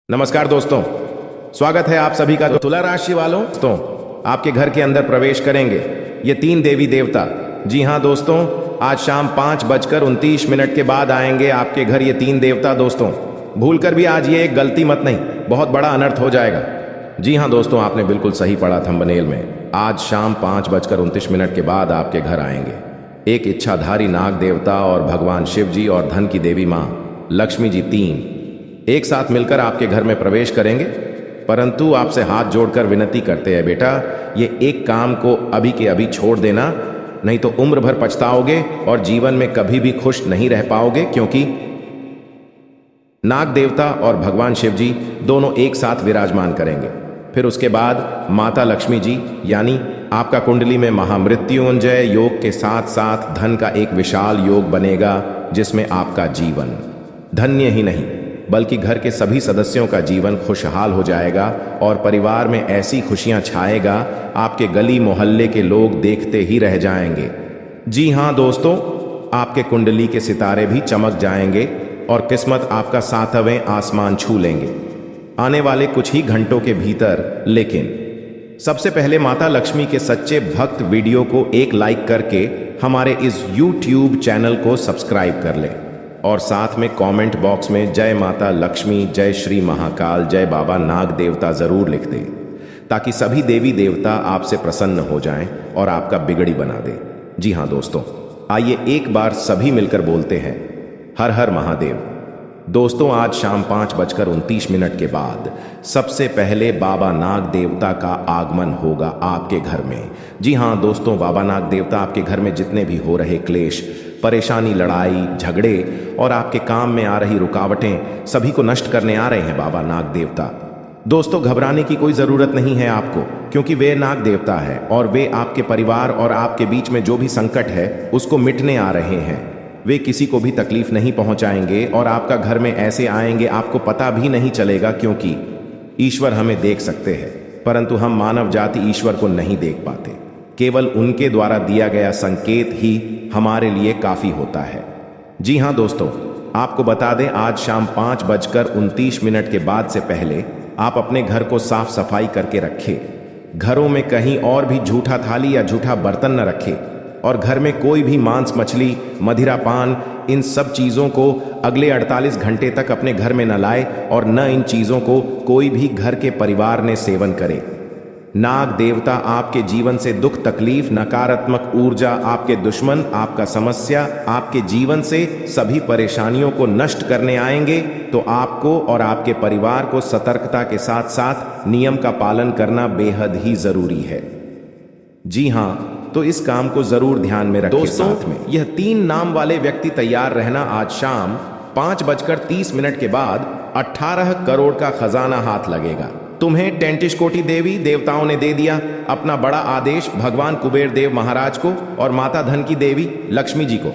नमस्कार दोस्तों, स्वागत है आप सभी का। तुला राशि वालों दोस्तों, आपके घर के अंदर प्रवेश करेंगे ये तीन देवी देवता। जी हाँ दोस्तों, आज शाम 5:29 के बाद आएंगे आपके घर ये तीन देवता। दोस्तों भूलकर भी आज ये एक गलती मत नहीं, बहुत बड़ा अनर्थ हो जाएगा। जी हाँ दोस्तों, आपने बिल्कुल सही पढ़ा थंबनेल में। आज शाम 5:29 के बाद आपके घर आएंगे एक इच्छाधारी नाग देवता और भगवान शिव जी और धन की देवी माँ लक्ष्मी जी, तीन एक साथ मिलकर आपके घर में प्रवेश करेंगे। परंतु आपसे हाथ जोड़कर विनती करते हैं, बेटा ये एक काम को अभी के अभी छोड़ देना, नहीं तो उम्र भर पछताओगे और जीवन में कभी भी खुश नहीं रह पाओगे। क्योंकि नाग देवता और भगवान शिव जी दोनों एक साथ विराजमान करेंगे। फिर उसके बाद माता लक्ष्मी जी यानी आपका कुंडली में महामृत्युंजय योग के साथ साथ धन का एक विशाल योग बनेगा, जिसमें आपका जीवन धन्य ही नहीं बल्कि घर के सभी सदस्यों का जीवन खुशहाल हो जाएगा और परिवार में ऐसी खुशियां छाएगा, आपके गली मोहल्ले के लोग देखते ही रह जाएंगे। जी हां दोस्तों, आपके कुंडली के सितारे भी चमक जाएंगे और किस्मत आपका 7वें आसमान छू लेंगे आने वाले कुछ ही घंटों के भीतर। लेकिन सबसे पहले माता लक्ष्मी के सच्चे भक्त वीडियो को एक लाइक करके हमारे इस YouTube चैनल को सब्सक्राइब कर लें और साथ में कमेंट बॉक्स में जय माता लक्ष्मी, जय श्री महाकाल, जय बाबा नाग देवता जरूर लिख दें, ताकि सभी देवी देवता आपसे प्रसन्न हो जाएं और आपका बिगड़ी बना दें। जी हां दोस्तों, आइए एक बार सभी मिलकर बोलते हैं हर हर महादेव। दोस्तों आज शाम 5:29 के बाद सबसे पहले बाबा नाग देवता का आगमन होगा आपके घर में। जी हाँ दोस्तों, बाबा नाग देवता आपके घर में जितने भी हो रहे क्लेश, परेशानी, लड़ाई झगड़े और आपके काम में आ रही रुकावटें सभी को नष्ट करने आ रहे हैं बाबा नाग देवता। दोस्तों घबराने की कोई ज़रूरत नहीं है आपको, क्योंकि वे नाग देवता है और वे आपके परिवार और आपके बीच में जो भी संकट है उसको मिटने आ रहे हैं। वे किसी को भी तकलीफ नहीं पहुंचाएंगे और आपका घर में ऐसे आएंगे आपको पता भी नहीं चलेगा, क्योंकि ईश्वर हमें देख सकते हैं परंतु हम मानव जाति ईश्वर को नहीं देख पाते। केवल उनके द्वारा दिया गया संकेत ही हमारे लिए काफी होता है। जी हां दोस्तों, आपको बता दें आज शाम 5:29 के बाद से पहले आप अपने घर को साफ सफाई करके रखें। घरों में कहीं और भी झूठा थाली या झूठा बर्तन न रखें और घर में कोई भी मांस, मछली, मदिरा पान, इन सब चीज़ों को अगले 48 घंटे तक अपने घर में न लाए और न इन चीज़ों को कोई भी घर के परिवार ने सेवन करे। नाग देवता आपके जीवन से दुख, तकलीफ, नकारात्मक ऊर्जा, आपके दुश्मन, आपका समस्या, आपके जीवन से सभी परेशानियों को नष्ट करने आएंगे। तो आपको और आपके परिवार को सतर्कता के साथ साथ नियम का पालन करना बेहद ही जरूरी है। जी हाँ, तो इस काम को जरूर ध्यान में रखें। साथ में यह तीन नाम वाले व्यक्ति तैयार रहना। आज शाम 5:30 के बाद 18 करोड़ का खजाना हाथ लगेगा। तुम्हें 33 कोटि देवी देवताओं ने दे दिया अपना बड़ा आदेश भगवान कुबेर देव महाराज को और माता धन की देवी लक्ष्मी जी को।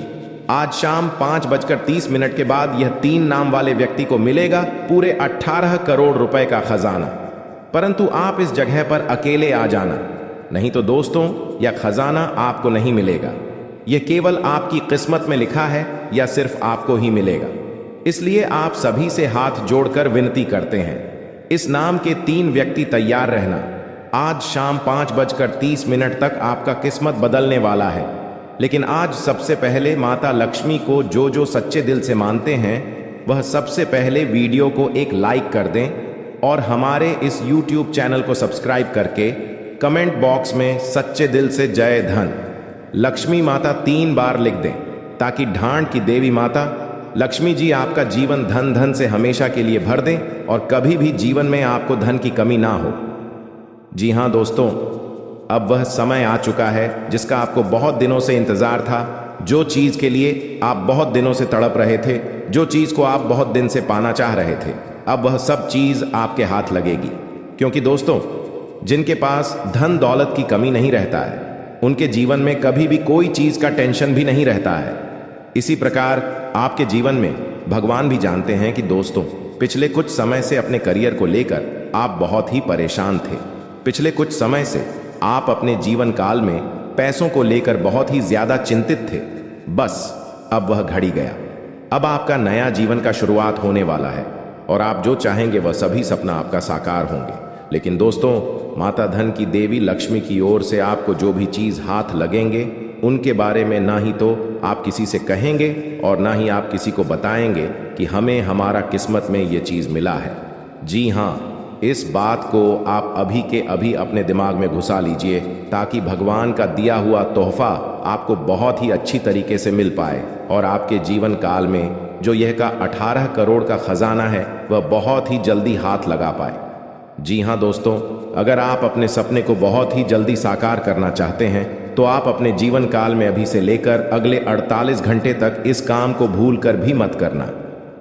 आज शाम 5:30 के बाद यह तीन नाम वाले व्यक्ति को मिलेगा पूरे 18 करोड़ रुपए का खजाना। परंतु आप इस जगह पर अकेले आ जाना, नहीं तो दोस्तों यह खजाना आपको नहीं मिलेगा। यह केवल आपकी किस्मत में लिखा है या सिर्फ आपको ही मिलेगा। इसलिए आप सभी से हाथ जोड़कर विनती करते हैं, इस नाम के तीन व्यक्ति तैयार रहना। आज शाम 5:30 तक आपका किस्मत बदलने वाला है। लेकिन आज सबसे पहले माता लक्ष्मी को जो जो सच्चे दिल से मानते हैं वह सबसे पहले वीडियो को एक लाइक कर दें और हमारे इस YouTube चैनल को सब्सक्राइब करके कमेंट बॉक्स में सच्चे दिल से जय धन लक्ष्मी माता 3 बार लिख दें, ताकि ढांड की देवी माता लक्ष्मी जी आपका जीवन धन धन से हमेशा के लिए भर दें और कभी भी जीवन में आपको धन की कमी ना हो। जी हां दोस्तों, अब वह समय आ चुका है जिसका आपको बहुत दिनों से इंतजार था। जो चीज के लिए आप बहुत दिनों से तड़प रहे थे, जो चीज को आप बहुत दिन से पाना चाह रहे थे, अब वह सब चीज आपके हाथ लगेगी। क्योंकि दोस्तों जिनके पास धन दौलत की कमी नहीं रहता है, उनके जीवन में कभी भी कोई चीज का टेंशन भी नहीं रहता है। इसी प्रकार आपके जीवन में भगवान भी जानते हैं कि दोस्तों पिछले कुछ समय से अपने करियर को लेकर आप बहुत ही परेशान थे। पिछले कुछ समय से आप अपने जीवन काल में पैसों को लेकर बहुत ही ज्यादा चिंतित थे। बस अब वह घड़ी गया। अब आपका नया जीवन का शुरुआत होने वाला है और आप जो चाहेंगे वह सभी सपना आपका साकार होंगे। लेकिन दोस्तों, माता धन की देवी लक्ष्मी की ओर से आपको जो भी चीज हाथ लगेंगे उनके बारे में ना ही तो आप किसी से कहेंगे और ना ही आप किसी को बताएंगे कि हमें हमारा किस्मत में ये चीज मिला है। जी हाँ, इस बात को आप अभी के अभी अपने दिमाग में घुसा लीजिए ताकि भगवान का दिया हुआ तोहफा आपको बहुत ही अच्छी तरीके से मिल पाए और आपके जीवन काल में जो यह का 18 करोड़ का खजाना है वह बहुत ही जल्दी हाथ लगा पाए। जी हाँ दोस्तों, अगर आप अपने सपने को बहुत ही जल्दी साकार करना चाहते हैं तो आप अपने जीवन काल में अभी से लेकर अगले 48 घंटे तक इस काम को भूल कर भी मत करना,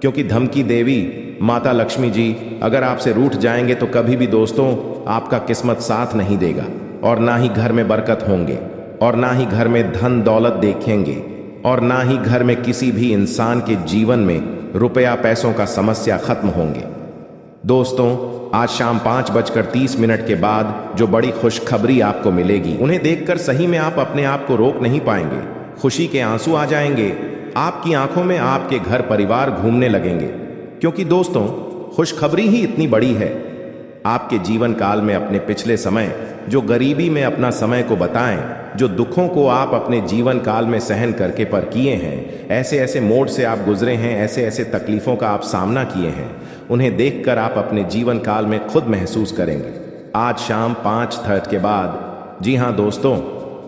क्योंकि धन की देवी माता लक्ष्मी जी अगर आपसे रूठ जाएंगे तो कभी भी दोस्तों आपका किस्मत साथ नहीं देगा और ना ही घर में बरकत होंगे और ना ही घर में धन दौलत देखेंगे और ना ही घर में किसी भी इंसान के जीवन में रुपया पैसों का समस्या खत्म होंगे। दोस्तों, आज शाम 5:30 के बाद जो बड़ी खुशखबरी आपको मिलेगी उन्हें देखकर सही में आप अपने आप को रोक नहीं पाएंगे। खुशी के आंसू आ जाएंगे, आपकी आंखों में आपके घर परिवार घूमने लगेंगे, क्योंकि दोस्तों खुशखबरी ही इतनी बड़ी है। आपके जीवन काल में अपने पिछले समय जो गरीबी में अपना समय को बताएं, जो दुखों को आप अपने जीवन काल में सहन करके पर किए हैं, ऐसे ऐसे मोड़ से आप गुजरे हैं, ऐसे ऐसे तकलीफों का आप सामना किए हैं, उन्हें देखकर आप अपने जीवन काल में खुद महसूस करेंगे आज शाम 5:30 के बाद। जी हाँ दोस्तों,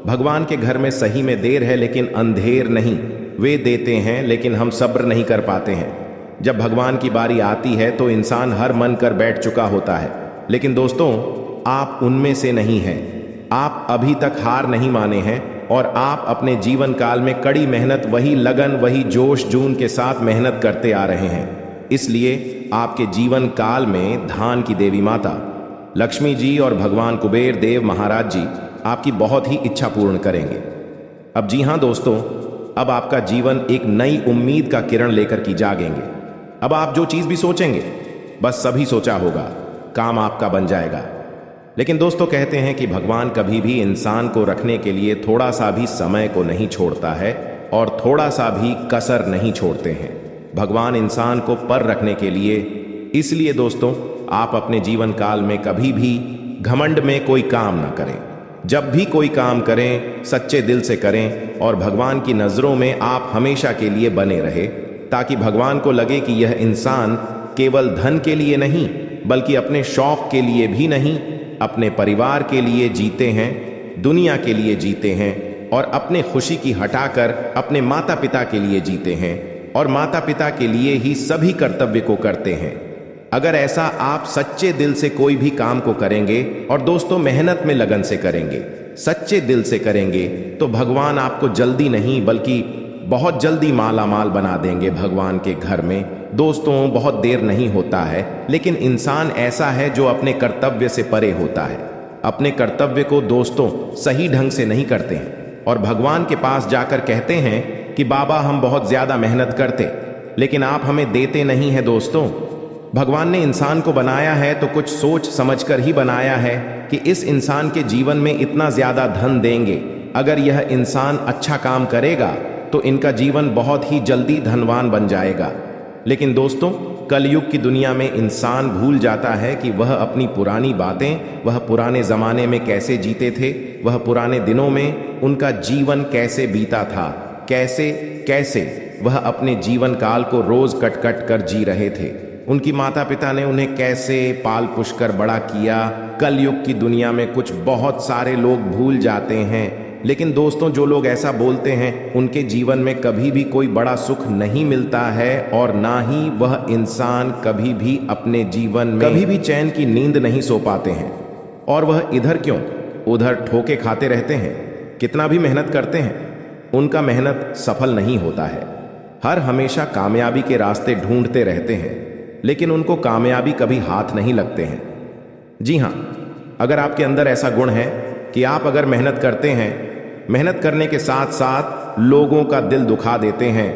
भगवान के घर में सही में देर है लेकिन अंधेर नहीं। वे देते हैं लेकिन हम सब्र नहीं कर पाते हैं। जब भगवान की बारी आती है तो इंसान हर मन कर बैठ चुका होता है, लेकिन दोस्तों आप उनमें से नहीं हैं। आप अभी तक हार नहीं माने हैं और आप अपने जीवन काल में कड़ी मेहनत, वही लगन, वही जोश जून के साथ मेहनत करते आ रहे हैं। इसलिए आपके जीवन काल में धान की देवी माता लक्ष्मी जी और भगवान कुबेर देव महाराज जी आपकी बहुत ही इच्छा पूर्ण करेंगे। अब जी हाँ दोस्तों, अब आपका जीवन एक नई उम्मीद का किरण लेकर की जागेंगे। अब आप जो चीज भी सोचेंगे बस सभी सोचा होगा, काम आपका बन जाएगा। लेकिन दोस्तों कहते हैं कि भगवान कभी भी इंसान को रखने के लिए थोड़ा सा भी समय को नहीं छोड़ता है और थोड़ा सा भी कसर नहीं छोड़ते हैं। भगवान इंसान को पर रखने के लिए। इसलिए दोस्तों आप अपने जीवन काल में कभी भी घमंड में कोई काम ना करें। जब भी कोई काम करें सच्चे दिल से करें और भगवान की नजरों में आप हमेशा के लिए बने रहे, ताकि भगवान को लगे कि यह इंसान केवल धन के लिए नहीं बल्कि अपने शौक के लिए भी नहीं, अपने परिवार के लिए जीते हैं, दुनिया के लिए जीते हैं और अपने खुशी की हटाकर अपने माता पिता के लिए जीते हैं और माता पिता के लिए ही सभी कर्तव्य को करते हैं। अगर ऐसा आप सच्चे दिल से कोई भी काम को करेंगे और दोस्तों मेहनत में लगन से करेंगे, सच्चे दिल से करेंगे, तो भगवान आपको जल्दी नहीं बल्कि बहुत जल्दी माला माल बना देंगे भगवान के घर में। दोस्तों बहुत देर नहीं होता है, लेकिन इंसान ऐसा है जो अपने कर्तव्य से परे होता है। अपने कर्तव्य को दोस्तों सही ढंग से नहीं करते हैं और भगवान के पास जाकर कहते हैं कि बाबा हम बहुत ज्यादा मेहनत करते लेकिन आप हमें देते नहीं हैं। दोस्तों भगवान ने इंसान को बनाया है तो कुछ सोच समझकर ही बनाया है कि इस इंसान के जीवन में इतना ज्यादा धन देंगे। अगर यह इंसान अच्छा काम करेगा तो इनका जीवन बहुत ही जल्दी धनवान बन जाएगा। लेकिन दोस्तों कलयुग की दुनिया में इंसान भूल जाता है कि वह अपनी पुरानी बातें, वह पुराने जमाने में कैसे जीते थे, वह पुराने दिनों में उनका जीवन कैसे बीता था, कैसे कैसे वह अपने जीवन काल को रोज कट कट कर जी रहे थे। उनकी माता पिता ने उन्हें कैसे पाल पुष कर बड़ा किया। कलयुग की दुनिया में कुछ बहुत सारे लोग भूल जाते हैं। लेकिन दोस्तों जो लोग ऐसा बोलते हैं उनके जीवन में कभी भी कोई बड़ा सुख नहीं मिलता है और ना ही वह इंसान कभी भी अपने जीवन में कभी भी चैन की नींद नहीं सो पाते हैं। और वह इधर क्यों उधर ठोके खाते रहते हैं, कितना भी मेहनत करते हैं उनका मेहनत सफल नहीं होता है। हर हमेशा कामयाबी के रास्ते ढूंढते रहते हैं लेकिन उनको कामयाबी कभी हाथ नहीं लगते हैं। जी हाँ, अगर आपके अंदर ऐसा गुण है कि आप अगर मेहनत करते हैं, मेहनत करने के साथ साथ लोगों का दिल दुखा देते हैं,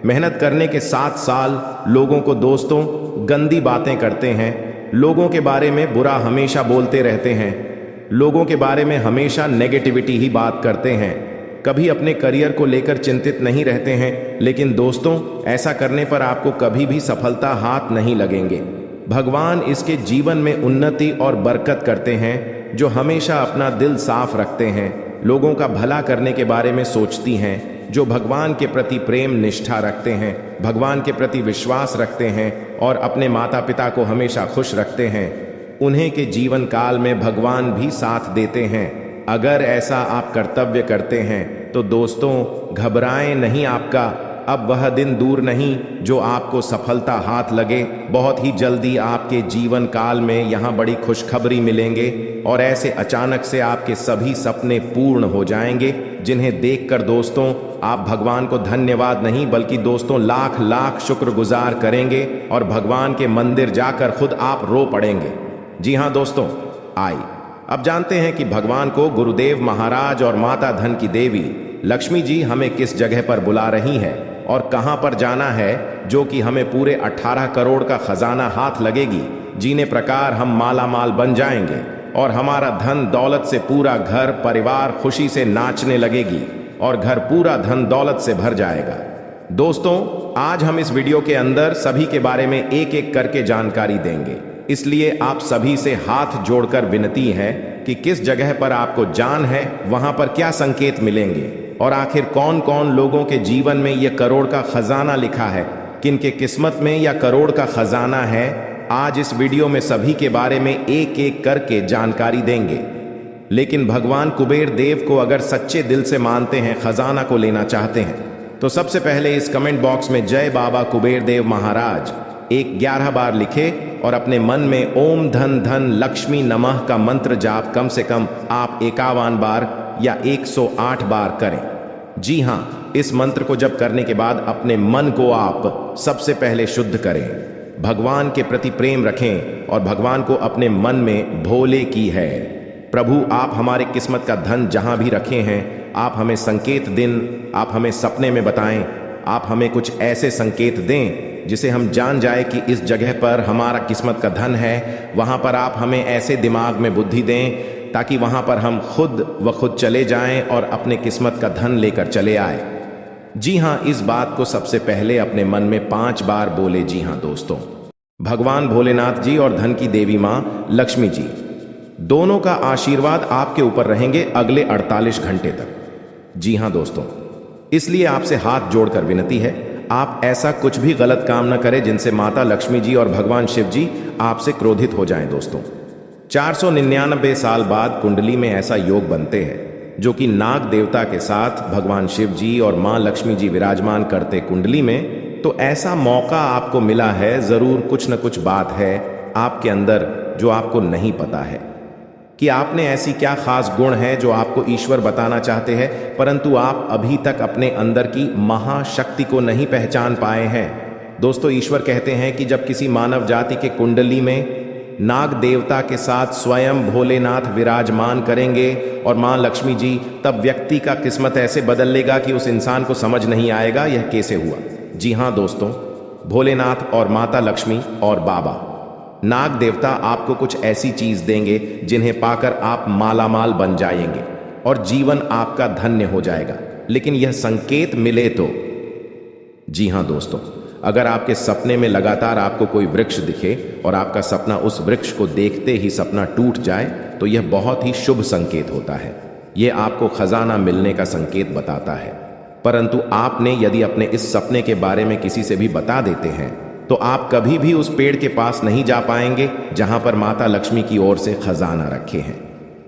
मेहनत करने के साथ साथ लोगों को दोस्तों गंदी बातें करते हैं, लोगों के बारे में बुरा हमेशा बोलते रहते हैं, लोगों के बारे में हमेशा नेगेटिविटी ही बात करते हैं, कभी अपने करियर को लेकर चिंतित नहीं रहते हैं, लेकिन दोस्तों ऐसा करने पर आपको कभी भी सफलता हाथ नहीं लगेंगे। भगवान इसके जीवन में उन्नति और बरकत करते हैं जो हमेशा अपना दिल साफ रखते हैं, लोगों का भला करने के बारे में सोचती हैं, जो भगवान के प्रति प्रेम निष्ठा रखते हैं, भगवान के प्रति विश्वास रखते हैं और अपने माता पिता को हमेशा खुश रखते हैं। उन्हें के जीवन काल में भगवान भी साथ देते हैं। अगर ऐसा आप कर्तव्य करते हैं तो दोस्तों घबराएं नहीं, आपका अब वह दिन दूर नहीं जो आपको सफलता हाथ लगे। बहुत ही जल्दी आपके जीवन काल में यहाँ बड़ी खुशखबरी मिलेंगे और ऐसे अचानक से आपके सभी सपने पूर्ण हो जाएंगे, जिन्हें देखकर दोस्तों आप भगवान को धन्यवाद नहीं बल्कि दोस्तों लाख लाख शुक्रगुजार करेंगे और भगवान के मंदिर जाकर खुद आप रो पड़ेंगे। जी हाँ दोस्तों, अब जानते हैं कि भगवान को गुरुदेव महाराज और माता धन की देवी लक्ष्मी जी हमें किस जगह पर बुला रही है और कहां पर जाना है, जो कि हमें पूरे 18 करोड़ का खजाना हाथ लगेगी, जीने प्रकार हम माला माल बन जाएंगे और हमारा धन दौलत से पूरा घर परिवार खुशी से नाचने लगेगी और घर पूरा धन दौलत से भर जाएगा। दोस्तों आज हम इस वीडियो के अंदर सभी के बारे में एक एक करके जानकारी देंगे, इसलिए आप सभी से हाथ जोड़कर विनती है कि किस जगह पर आपको जान है, वहां पर क्या संकेत मिलेंगे और आखिर कौन कौन लोगों के जीवन में यह करोड़ का खजाना लिखा है, किनके किस्मत में या करोड़ का खजाना है। आज इस वीडियो में सभी के बारे में एक एक करके जानकारी देंगे। लेकिन भगवान कुबेर देव को अगर सच्चे दिल से मानते हैं, खजाना को लेना चाहते हैं, तो सबसे पहले इस कमेंट बॉक्स में जय बाबा कुबेर देव महाराज 11 बार लिखे और अपने मन में ओम धन धन लक्ष्मी नमः का मंत्र जाप कम से कम आप 51 बार या 108 बार करें। जी हाँ, इस मंत्र को जप करने के बाद अपने मन को आप सबसे पहले शुद्ध करें, भगवान के प्रति प्रेम रखें और भगवान को अपने मन में भोले की है। प्रभु आप हमारे किस्मत का धन जहां भी रखे हैं, आप हमें संकेत दिन, आप हमें सपने में बताएं, आप हमें कुछ ऐसे संकेत दें जिसे हम जान जाए कि इस जगह पर हमारा किस्मत का धन है। वहां पर आप हमें ऐसे दिमाग में बुद्धि दें ताकि वहां पर हम खुद चले जाएं और अपने किस्मत का धन लेकर चले आए। जी हां, इस बात को सबसे पहले अपने मन में 5 बार बोले। जी हां दोस्तों, भगवान भोलेनाथ जी और धन की देवी मां लक्ष्मी जी दोनों का आशीर्वाद आपके ऊपर रहेंगे अगले 48 घंटे तक। जी हां दोस्तों, इसलिए आपसे हाथ जोड़कर विनती है, आप ऐसा कुछ भी गलत काम न करें जिनसे माता लक्ष्मी जी और भगवान शिव जी आपसे क्रोधित हो जाएं। दोस्तों 499 साल बाद कुंडली में ऐसा योग बनते हैं जो कि नाग देवता के साथ भगवान शिव जी और मां लक्ष्मी जी विराजमान करते कुंडली में, तो ऐसा मौका आपको मिला है। जरूर कुछ न कुछ बात है आपके अंदर जो आपको नहीं पता है कि आपने ऐसी क्या खास गुण है जो आपको ईश्वर बताना चाहते हैं, परंतु आप अभी तक अपने अंदर की महाशक्ति को नहीं पहचान पाए हैं। दोस्तों ईश्वर कहते हैं कि जब किसी मानव जाति के कुंडली में नाग देवता के साथ स्वयं भोलेनाथ विराजमान करेंगे और मां लक्ष्मी जी, तब व्यक्ति का किस्मत ऐसे बदल लेगा कि उस इंसान को समझ नहीं आएगा यह कैसे हुआ। जी हां दोस्तों, भोलेनाथ और माता लक्ष्मी और बाबा नाग देवता आपको कुछ ऐसी चीज देंगे जिन्हें पाकर आप मालामाल बन जाएंगे और जीवन आपका धन्य हो जाएगा। लेकिन यह संकेत मिले तो। जी हां दोस्तों, अगर आपके सपने में लगातार आपको कोई वृक्ष दिखे और आपका सपना उस वृक्ष को देखते ही सपना टूट जाए, तो यह बहुत ही शुभ संकेत होता है। यह आपको खजाना मिलने का संकेत बताता है। परंतु आपने यदि अपने इस सपने के बारे में किसी से भी बता देते हैं तो आप कभी भी उस पेड़ के पास नहीं जा पाएंगे जहां पर माता लक्ष्मी की ओर से खजाना रखे हैं।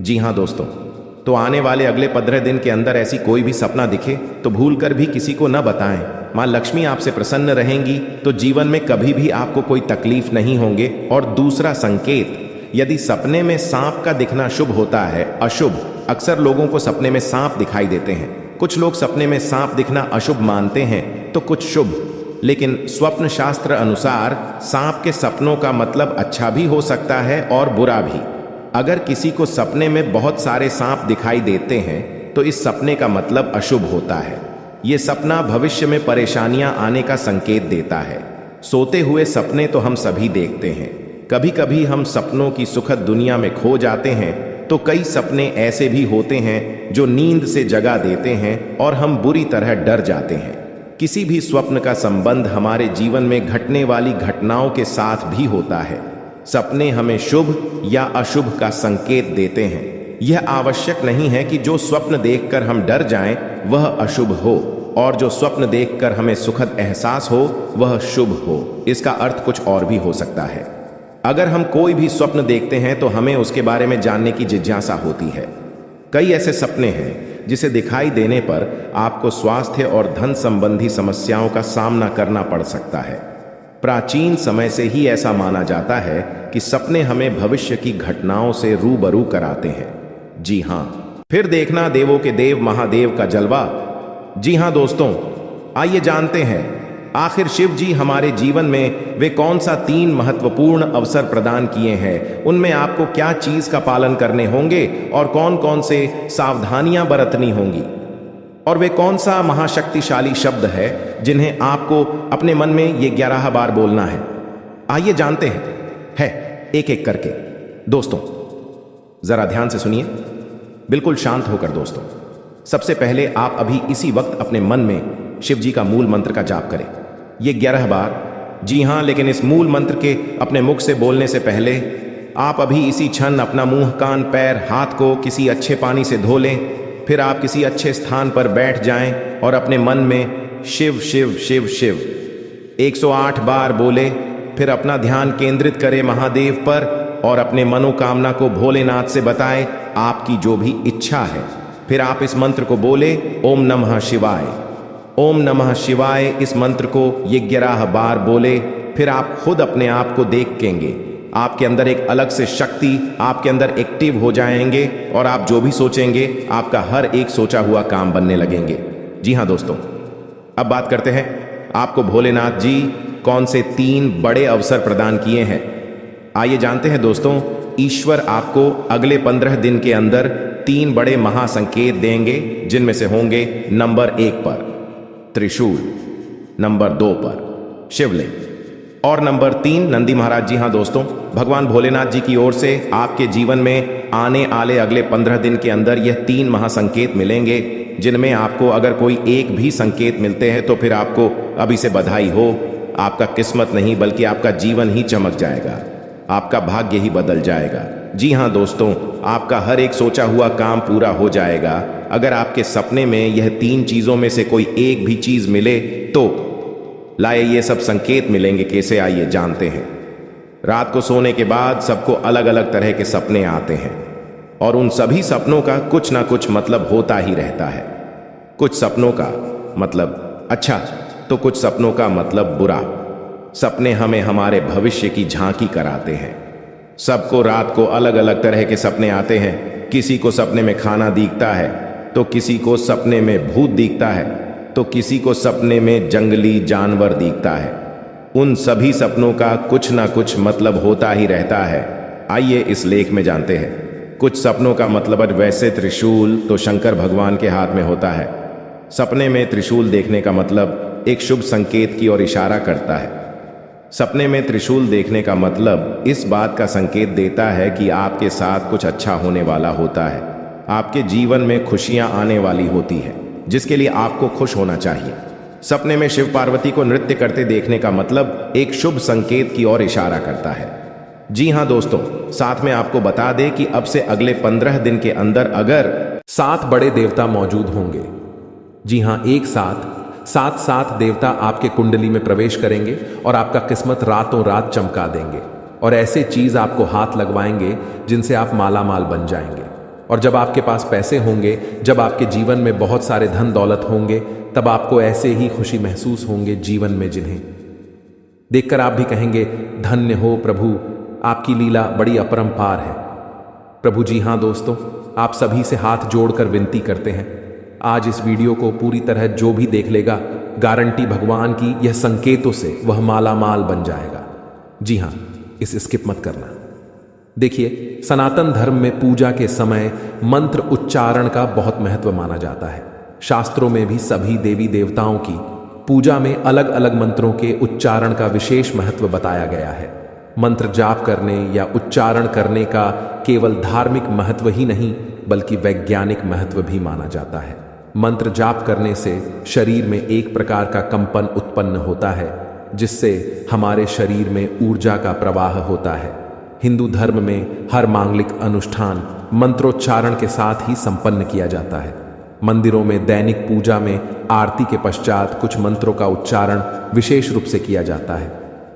जी हां दोस्तों, तो आने वाले अगले 15 दिन के अंदर ऐसी कोई भी सपना दिखे तो भूलकर भी किसी को न बताएं। मां लक्ष्मी आपसे प्रसन्न रहेंगी तो जीवन में कभी भी आपको कोई तकलीफ नहीं होंगे। और दूसरा संकेत, यदि सपने में सांप का दिखना शुभ होता है, अशुभ, अक्सर लोगों को सपने में सांप दिखाई देते हैं। कुछ लोग सपने में सांप दिखना अशुभ मानते हैं तो कुछ शुभ, लेकिन स्वप्न शास्त्र अनुसार सांप के सपनों का मतलब अच्छा भी हो सकता है और बुरा भी। अगर किसी को सपने में बहुत सारे सांप दिखाई देते हैं तो इस सपने का मतलब अशुभ होता है। ये सपना भविष्य में परेशानियां आने का संकेत देता है। सोते हुए सपने तो हम सभी देखते हैं। कभी कभी हम सपनों की सुखद दुनिया में खो जाते हैं तो कई सपने ऐसे भी होते हैं जो नींद से जगा देते हैं और हम बुरी तरह डर जाते हैं। किसी भी स्वप्न का संबंध हमारे जीवन में घटने वाली घटनाओं के साथ भी होता है। सपने हमें शुभ या अशुभ का संकेत देते हैं। यह आवश्यक नहीं है कि जो स्वप्न देखकर हम डर जाएं वह अशुभ हो और जो स्वप्न देखकर हमें सुखद एहसास हो वह शुभ हो। इसका अर्थ कुछ और भी हो सकता है। अगर हम कोई भी स्वप्न देखते हैं तो हमें उसके बारे में जानने की जिज्ञासा होती है। कई ऐसे सपने हैं जिसे दिखाई देने पर आपको स्वास्थ्य और धन संबंधी समस्याओं का सामना करना पड़ सकता है। प्राचीन समय से ही ऐसा माना जाता है कि सपने हमें भविष्य की घटनाओं से रूबरू कराते हैं। जी हाँ, फिर देखना देवों के देव महादेव का जलवा। जी हाँ दोस्तों, आइए जानते हैं आखिर शिव जी हमारे जीवन में वे कौन सा 3 महत्वपूर्ण अवसर प्रदान किए हैं, उनमें आपको क्या चीज का पालन करने होंगे और कौन कौन से सावधानियां बरतनी होंगी, और वे कौन सा महाशक्तिशाली शब्द है जिन्हें आपको अपने मन में ये 11 बार बोलना है। आइए जानते हैं एक एक करके। दोस्तों जरा ध्यान से सुनिए, बिल्कुल शांत होकर दोस्तों। सबसे पहले आप अभी इसी वक्त अपने मन में शिव जी का मूल मंत्र का जाप करें, ये 11 बार। जी हाँ, लेकिन इस मूल मंत्र के अपने मुख से बोलने से पहले आप अभी इसी क्षण अपना मुंह, कान, पैर, हाथ को किसी अच्छे पानी से धो लें। फिर आप किसी अच्छे स्थान पर बैठ जाएं और अपने मन में शिव शिव शिव शिव 108 बार बोले। फिर अपना ध्यान केंद्रित करें महादेव पर और अपने मनोकामना को भोलेनाथ से बताएं, आपकी जो भी इच्छा है। फिर आप इस मंत्र को बोले, ओम नमः शिवाय, ओम नमः शिवाय। इस मंत्र को ये 11 बार बोले। फिर आप खुद अपने आप को देखेंगे, आपके अंदर एक अलग से शक्ति आपके अंदर एक्टिव हो जाएंगे और आप जो भी सोचेंगे आपका हर एक सोचा हुआ काम बनने लगेंगे। जी हाँ दोस्तों, अब बात करते हैं आपको भोलेनाथ जी कौन से 3 बड़े अवसर प्रदान किए हैं। आइए जानते हैं दोस्तों। ईश्वर आपको अगले 15 दिन के अंदर 3 बड़े महासंकेत देंगे, जिनमें से होंगे नंबर 1 पर त्रिशूल, नंबर 2 पर शिवलिंग और नंबर 3 नंदी महाराज। जी हाँ दोस्तों, भगवान भोलेनाथ जी की ओर से आपके जीवन में आने वाले अगले 15 दिन के अंदर यह 3 महासंकेत मिलेंगे, जिनमें आपको अगर कोई एक भी संकेत मिलते हैं तो फिर आपको अभी से बधाई हो। आपका किस्मत नहीं बल्कि आपका जीवन ही चमक जाएगा, आपका भाग्य ही बदल जाएगा। जी हाँ दोस्तों, आपका हर एक सोचा हुआ काम पूरा हो जाएगा। अगर आपके सपने में यह 3 चीजों में से कोई एक भी चीज मिले तो लाए ये सब संकेत मिलेंगे। कैसे, आइए जानते हैं। रात को सोने के बाद सबको अलग अलग तरह के सपने आते हैं और उन सभी सपनों का कुछ ना कुछ मतलब होता ही रहता है। कुछ सपनों का मतलब अच्छा तो कुछ सपनों का मतलब बुरा। सपने हमें हमारे भविष्य की झांकी कराते हैं। सबको रात को अलग अलग तरह के सपने आते हैं। किसी को सपने में खाना दिखता है तो किसी को सपने में भूत दिखता है तो किसी को सपने में जंगली जानवर दिखता है। उन सभी सपनों का कुछ ना कुछ मतलब होता ही रहता है। आइए इस लेख में जानते हैं। कुछ सपनों का मतलब वैसे त्रिशूल तो शंकर भगवान के हाथ में होता है। सपने में त्रिशूल देखने का मतलब एक शुभ संकेत की ओर इशारा करता है। सपने में त्रिशूल देखने का मतलब इस बात का संकेत देता है कि आपके साथ कुछ अच्छा होने वाला होता है। आपके जीवन में खुशियां आने वाली होती है, जिसके लिए आपको खुश होना चाहिए। सपने में शिव पार्वती को नृत्य करते देखने का मतलब एक शुभ संकेत की ओर इशारा करता है। जी हाँ दोस्तों, साथ में आपको बता दें कि अब से अगले 15 दिन के अंदर अगर 7 बड़े देवता मौजूद होंगे। जी हाँ, एक साथ 7 देवता आपके कुंडली में प्रवेश करेंगे और आपका किस्मत रातों रात चमका देंगे और ऐसे चीज आपको हाथ लगवाएंगे जिनसे आप माला माल बन जाएंगे। और जब आपके पास पैसे होंगे, जब आपके जीवन में बहुत सारे धन दौलत होंगे, तब आपको ऐसे ही खुशी महसूस होंगे जीवन में, जिन्हें देखकर आप भी कहेंगे धन्य हो प्रभु, आपकी लीला बड़ी अपरंपार है प्रभु। जी हाँ दोस्तों, आप सभी से हाथ जोड़कर विनती करते हैं, आज इस वीडियो को पूरी तरह जो भी देख लेगा, गारंटी भगवान की यह संकेतों से वह माला माल बन जाएगा। जी हाँ, इसे स्किप मत करना। देखिए, सनातन धर्म में पूजा के समय मंत्र उच्चारण का बहुत महत्व माना जाता है। शास्त्रों में भी सभी देवी देवताओं की पूजा में अलग अलग मंत्रों के उच्चारण का विशेष महत्व बताया गया है। मंत्र जाप करने या उच्चारण करने का केवल धार्मिक महत्व ही नहीं बल्कि वैज्ञानिक महत्व भी माना जाता है। मंत्र जाप करने से शरीर में एक प्रकार का कंपन उत्पन्न होता है, जिससे हमारे शरीर में ऊर्जा का प्रवाह होता है। हिंदू धर्म में हर मांगलिक अनुष्ठान मंत्रोच्चारण के साथ ही संपन्न किया जाता है। मंदिरों में दैनिक पूजा में आरती के पश्चात कुछ मंत्रों का उच्चारण विशेष रूप से किया जाता है।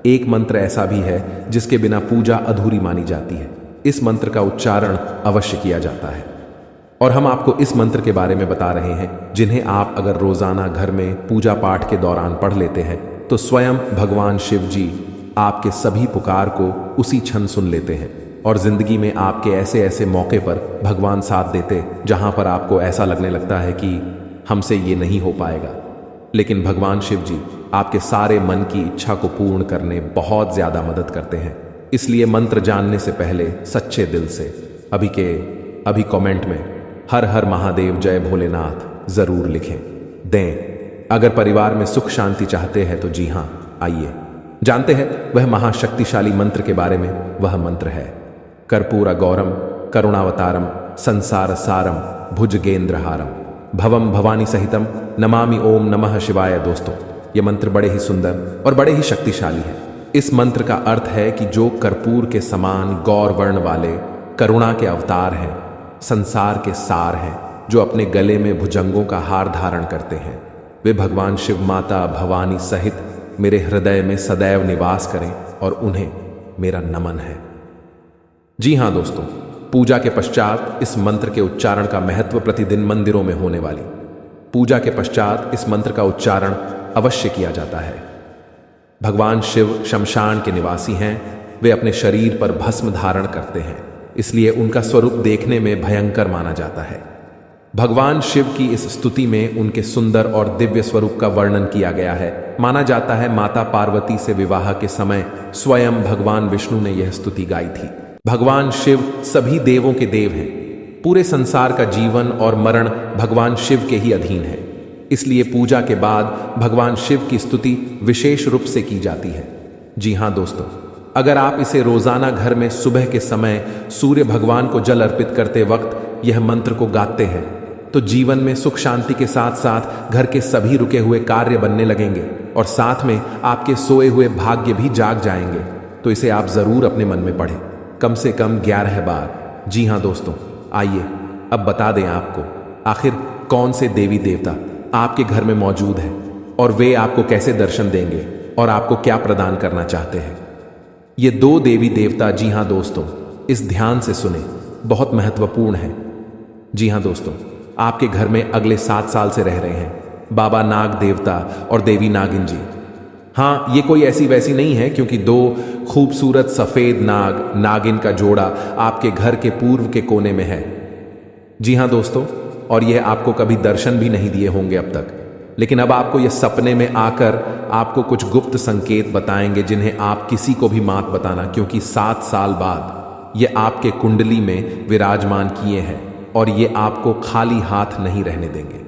एक मंत्र ऐसा भी है जिसके बिना पूजा अधूरी मानी जाती है। इस मंत्र का उच्चारण अवश्य किया जाता है और हम आपको इस मंत्र के बारे में बता रहे हैं, जिन्हें आप अगर रोजाना घर में पूजा पाठ के दौरान पढ़ लेते हैं तो स्वयं भगवान शिव जी आपके सभी पुकार को उसी क्षण सुन लेते हैं और जिंदगी में आपके ऐसे ऐसे मौके पर भगवान साथ देते जहां पर आपको ऐसा लगने लगता है कि हमसे ये नहीं हो पाएगा, लेकिन भगवान शिव जी आपके सारे मन की इच्छा को पूर्ण करने बहुत ज्यादा मदद करते हैं। इसलिए मंत्र जानने से पहले सच्चे दिल से अभी कमेंट में हर हर महादेव जय भोलेनाथ जरूर लिखें दें। अगर परिवार में सुख शांति चाहते हैं तो जी हां, आइए जानते हैं वह महाशक्तिशाली मंत्र के बारे में। वह मंत्र है कर्पूर गौरम करुणावतारम संसार सारम भुजगेंद्रहारम भवम भवानी सहितम नमामि ओम नमः शिवाय। दोस्तों, यह मंत्र बड़े ही सुंदर और बड़े ही शक्तिशाली है। इस मंत्र का अर्थ है कि जो कर्पूर के समान गौर वर्ण वाले करुणा के अवतार हैं, संसार के सार हैं, जो अपने गले में भुजंगों का हार धारण करते हैं, वे भगवान शिव माता भवानी सहित मेरे हृदय में सदैव निवास करें और उन्हें मेरा नमन है। जी हां दोस्तों, पूजा के पश्चात इस मंत्र के उच्चारण का महत्व प्रतिदिन मंदिरों में होने वाली पूजा के पश्चात इस मंत्र का उच्चारण अवश्य किया जाता है। भगवान शिव शमशान के निवासी हैं। वे अपने शरीर पर भस्म धारण करते हैं, इसलिए उनका स्वरूप देखने में भयंकर माना जाता है। भगवान शिव की इस स्तुति में उनके सुंदर और दिव्य स्वरूप का वर्णन किया गया है। माना जाता है माता पार्वती से विवाह के समय स्वयं भगवान विष्णु ने यह स्तुति गाई थी। भगवान शिव सभी देवों के देव हैं। पूरे संसार का जीवन और मरण भगवान शिव के ही अधीन है, इसलिए पूजा के बाद भगवान शिव की स्तुति विशेष रूप से की जाती है। जी हां दोस्तों, अगर आप इसे रोजाना घर में सुबह के समय सूर्य भगवान को जल अर्पित करते वक्त यह मंत्र को गाते हैं तो जीवन में सुख शांति के साथ साथ घर के सभी रुके हुए कार्य बनने लगेंगे और साथ में आपके सोए हुए भाग्य भी जाग जाएंगे। तो इसे आप जरूर अपने मन में पढ़ें, कम से कम 11 बार। जी हां दोस्तों, आइए अब बता दें आपको आखिर कौन से देवी देवता आपके घर में मौजूद है और वे आपको कैसे दर्शन देंगे और आपको क्या प्रदान करना चाहते हैं। ये 2 देवी देवता, जी हां दोस्तों, इस ध्यान से सुने, बहुत महत्वपूर्ण है। जी हां दोस्तों, आपके घर में अगले 7 साल से रह रहे हैं बाबा नाग देवता और देवी नागिन जी। हाँ, ये कोई ऐसी वैसी नहीं है, क्योंकि 2 खूबसूरत सफेद नाग नागिन का जोड़ा आपके घर के पूर्व के कोने में है। जी हां दोस्तों, और यह आपको कभी दर्शन भी नहीं दिए होंगे अब तक, लेकिन अब आपको यह सपने में आकर आपको कुछ गुप्त संकेत बताएंगे जिन्हें आप किसी को भी मत बताना, क्योंकि 7 साल बाद ये आपके कुंडली में विराजमान किए हैं और ये आपको खाली हाथ नहीं रहने देंगे।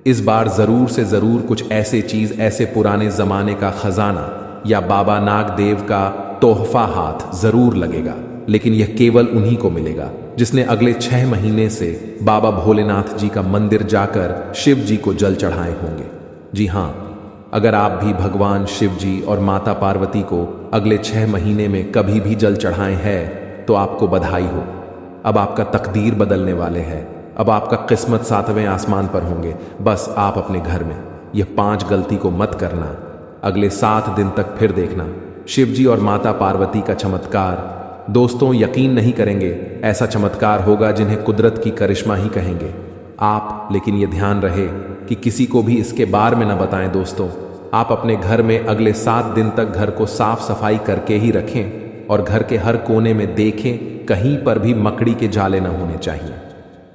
इस बार जरूर से जरूर कुछ ऐसे चीज, ऐसे पुराने जमाने का खजाना या बाबा नाग देव का तोहफा हाथ जरूर लगेगा, लेकिन यह केवल उन्हीं को मिलेगा जिसने अगले 6 महीने से बाबा भोलेनाथ जी का मंदिर जाकर शिव जी को जल चढ़ाए होंगे। जी हां, अगर आप भी भगवान शिव जी और माता पार्वती को अगले 6 महीने में कभी भी जल चढ़ाए हैं तो आपको बधाई हो। अब आपका तकदीर बदलने वाले हैं। अब आपका किस्मत 7वें आसमान पर होंगे। बस आप अपने घर में यह 5 गलती को मत करना। अगले 7 दिन तक फिर देखना शिव जी और माता पार्वती का चमत्कार। दोस्तों, यकीन नहीं करेंगे, ऐसा चमत्कार होगा जिन्हें कुदरत की करिश्मा ही कहेंगे आप। लेकिन यह ध्यान रहे कि किसी को भी इसके बारे में न बताएं। दोस्तों, आप अपने घर में अगले 7 दिन तक घर को साफ सफाई करके ही रखें और घर के हर कोने में देखें, कहीं पर भी मकड़ी के जाले न होने चाहिए।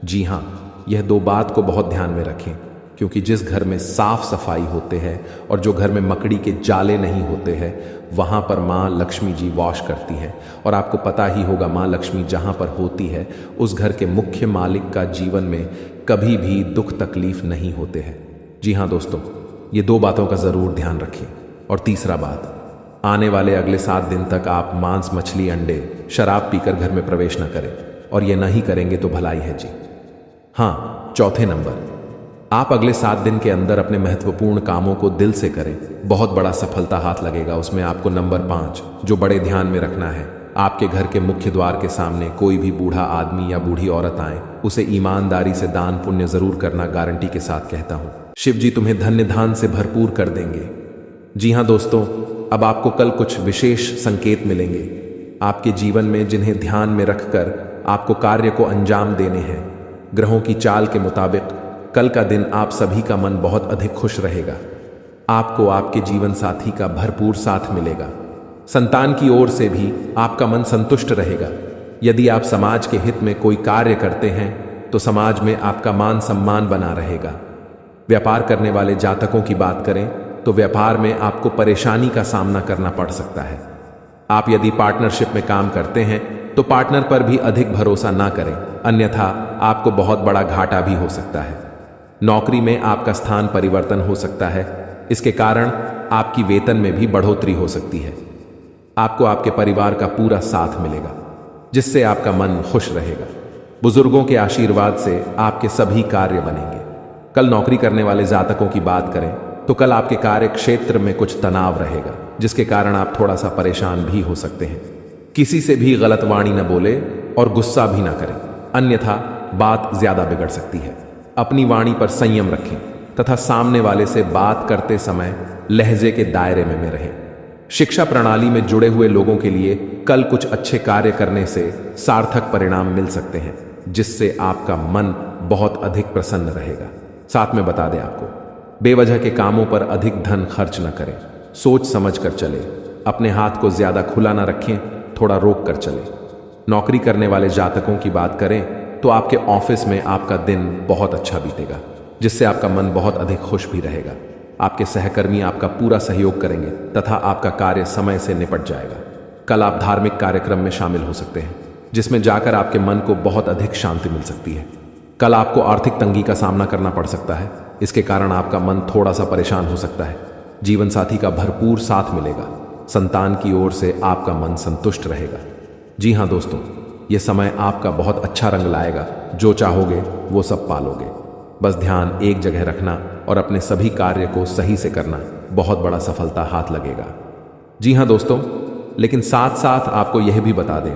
जी हां, यह 2 बात को बहुत ध्यान में रखें, क्योंकि जिस घर में साफ सफाई होते हैं और जो घर में मकड़ी के जाले नहीं होते हैं, वहां पर माँ लक्ष्मी जी वास करती हैं। और आपको पता ही होगा, माँ लक्ष्मी जहां पर होती है उस घर के मुख्य मालिक का जीवन में कभी भी दुख तकलीफ नहीं होते हैं। जी हां दोस्तों, ये 2 बातों का जरूर ध्यान रखें। और तीसरा बात, आने वाले अगले 7 दिन तक आप मांस, मछली, अंडे, शराब पीकर घर में प्रवेश न करें, और ये नहीं करेंगे तो भलाई है जी। हाँ, चौथे नंबर, आप अगले 7 दिन के अंदर अपने महत्वपूर्ण कामों को दिल से करें, बहुत बड़ा सफलता हाथ लगेगा। उसमें आपको नंबर 5 जो बड़े ध्यान में रखना है, आपके घर के मुख्य द्वार के सामने कोई भी बूढ़ा आदमी या बूढ़ी औरत आए, उसे ईमानदारी से दान पुण्य जरूर करना, गारंटी के साथ कहता हूं। शिव जी तुम्हें धन्य धान से भरपूर कर देंगे। जी हाँ दोस्तों, अब आपको कल कुछ विशेष संकेत मिलेंगे आपके जीवन में, जिन्हें ध्यान में रखकर आपको कार्य को अंजाम देने हैं। ग्रहों की चाल के मुताबिक कल का दिन आप सभी का मन बहुत अधिक खुश रहेगा। आपको आपके जीवन साथी का भरपूर साथ मिलेगा। संतान की ओर से भी आपका मन संतुष्ट रहेगा। यदि आप समाज के हित में कोई कार्य करते हैं तो समाज में आपका मान सम्मान बना रहेगा। व्यापार करने वाले जातकों की बात करें तो व्यापार में आपको परेशानी का सामना करना पड़ सकता है। आप यदि पार्टनरशिप में काम करते हैं तो पार्टनर पर भी अधिक भरोसा ना करें, अन्यथा आपको बहुत बड़ा घाटा भी हो सकता है। नौकरी में आपका स्थान परिवर्तन हो सकता है, इसके कारण आपकी वेतन में भी बढ़ोतरी हो सकती है। आपको आपके परिवार का पूरा साथ मिलेगा, जिससे आपका मन खुश रहेगा। बुजुर्गों के आशीर्वाद से आपके सभी कार्य बनेंगे। कल नौकरी करने वाले जातकों की बात करें तो कल आपके कार्य क्षेत्र में कुछ तनाव रहेगा, जिसके कारण आप थोड़ा सा परेशान भी हो सकते हैं। किसी से भी गलत वाणी न बोले और गुस्सा भी ना करें, अन्यथा बात ज्यादा बिगड़ सकती है। अपनी वाणी पर संयम रखें तथा सामने वाले से बात करते समय लहजे के दायरे में रहें। शिक्षा प्रणाली में जुड़े हुए लोगों के लिए कल कुछ अच्छे कार्य करने से सार्थक परिणाम मिल सकते हैं, जिससे आपका मन बहुत अधिक प्रसन्न रहेगा। साथ में बता दें आपको, बेवजह के कामों पर अधिक धन खर्च न करें, सोच समझ कर चले। अपने हाथ को ज्यादा खुला ना रखें, थोड़ा रोक कर चले। नौकरी करने वाले जातकों की बात करें तो आपके ऑफिस में आपका दिन बहुत अच्छा बीतेगा, जिससे आपका मन बहुत अधिक खुश भी रहेगा। आपके सहकर्मी आपका पूरा सहयोग करेंगे तथा आपका कार्य समय से निपट जाएगा। कल आप धार्मिक कार्यक्रम में शामिल हो सकते हैं, जिसमें जाकर आपके मन को बहुत अधिक शांति मिल सकती है। कल आपको आर्थिक तंगी का सामना करना पड़ सकता है, इसके कारण आपका मन थोड़ा सा परेशान हो सकता है। जीवन साथी का भरपूर साथ मिलेगा। संतान की ओर से आपका मन संतुष्ट रहेगा। जी हाँ दोस्तों, यह समय आपका बहुत अच्छा रंग लाएगा। जो चाहोगे वो सब पालोगे। बस ध्यान एक जगह रखना और अपने सभी कार्य को सही से करना, बहुत बड़ा सफलता हाथ लगेगा। जी हाँ दोस्तों, लेकिन साथ साथ आपको यह भी बता दें